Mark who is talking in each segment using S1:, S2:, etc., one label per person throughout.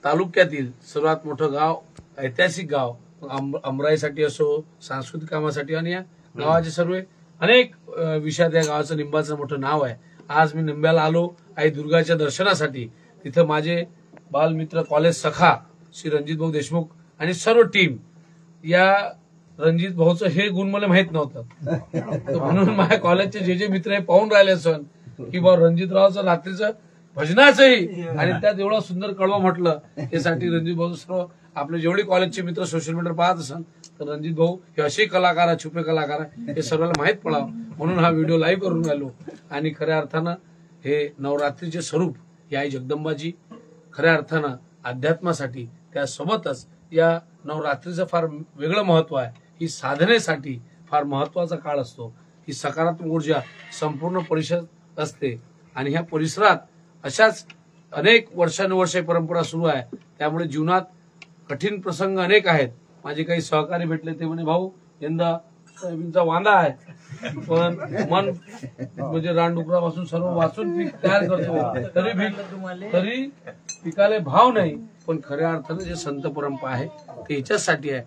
S1: तालुक्यातील सर्वात मोठं गाव, ऐतिहासिक गाव, अमराईसाठी असो, सांस्कृतिक कामासाठी, आणि या गावाचे सर्व अनेक विषयात या गावाचं निंबाचं मोठं नाव आहे. आज मी निंब्याला आलो आई दुर्गाच्या दर्शनासाठी. तिथं माझे बालमित्र कॉलेज सखा श्री रणजित भाऊ देशमुख आणि सर्व टीम. या रणजित भाऊचं हे गुण मला माहित नव्हतं, म्हणून माझ्या कॉलेजचे जे मित्र हे पाहून राहिले सण की बा रणजितरावचं रात्रीचं भजनाचंही आणि त्यात एवढं सुंदर कळवा म्हटलं. यासाठी रणजित भाऊ सर्व आपले जेवढे कॉलेजचे मित्र सोशल मीडियावर पाहत असाल तर रणजित भाऊ हे असे कलाकार, छुपे कलाकार हे सर्वांना माहित पडावं म्हणून हा व्हिडिओ लाईव्ह करून राहिलो. आणि खऱ्या अर्थानं हे नवरात्रीचे स्वरूप या आई जगदंबाजी खऱ्या अर्थानं अध्यात्मासाठी, त्यासोबतच या नवरात्रीचं फार वेगळं महत्व आहे. ही साधनेसाठी फार महत्वाचा काळ असतो. ही सकारात्मक ऊर्जा संपूर्ण परिसर असते आणि ह्या परिसरात अशाच अनेक वर्षानुवर्षे परंपरा सुरू आहे. त्यामुळे जीवनात कठीण प्रसंग अनेक आहेत. माझे काही सहकारी भेटले ते म्हणे भाऊ यंदा सोयाबीनचा वांदा आहे, पण मन म्हणजे रानडुकरापासून सर्व वाचून पीक तयार करतो तरी पिकाला भाव नाही. पण खऱ्या अर्थानं जे संत परंपरा आहे ते याच्यासाठी आहे.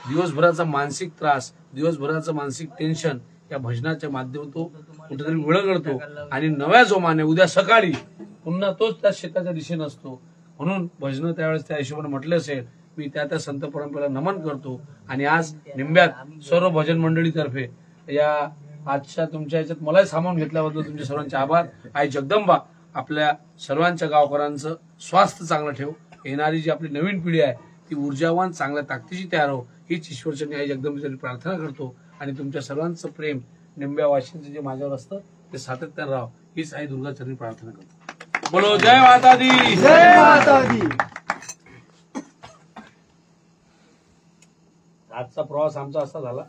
S1: दिवसभराचा मानसिक त्रास, दिवसभराचं मानसिक टेन्शन या भजनाच्या माध्यमातून कुठेतरी विळगळतो आणि नव्या जोमाने उद्या सकाळी पुन्हा तोच त्या शेताच्या दिशेने असतो. म्हणून भजन त्यावेळेस त्या हिशोबाने म्हटलं असेल. मी त्या संत परंपरेला नमन करतो. आणि आज निंब्यात सर्व भजन मंडळीतर्फे या आजच्या तुमच्या याच्यात मलाही सामावून घेतल्याबद्दल तुमचे सर्वांचे आभार. आई जगदंबा आपल्या सर्वांच्या गावकऱ्यांचं स्वास्थ्य चांगलं ठेव. येणारी जी आपली नवीन पिढी आहे ती ऊर्जावान, चांगल्या ताकदीची तयार हो, हीच ईश्वरचरणी आई जगदंबेसाठी प्रार्थना करतो. आणि तुमच्या सर्वांचं प्रेम निंब्यावासींचं जे माझ्यावर असतं ते सातत्यानं राहावं हीच आई दुर्गाचरणी प्रार्थना करतो. बोलो जय माता दी.
S2: जय माता दी.
S1: आजचा प्रवास आमचा असा झाला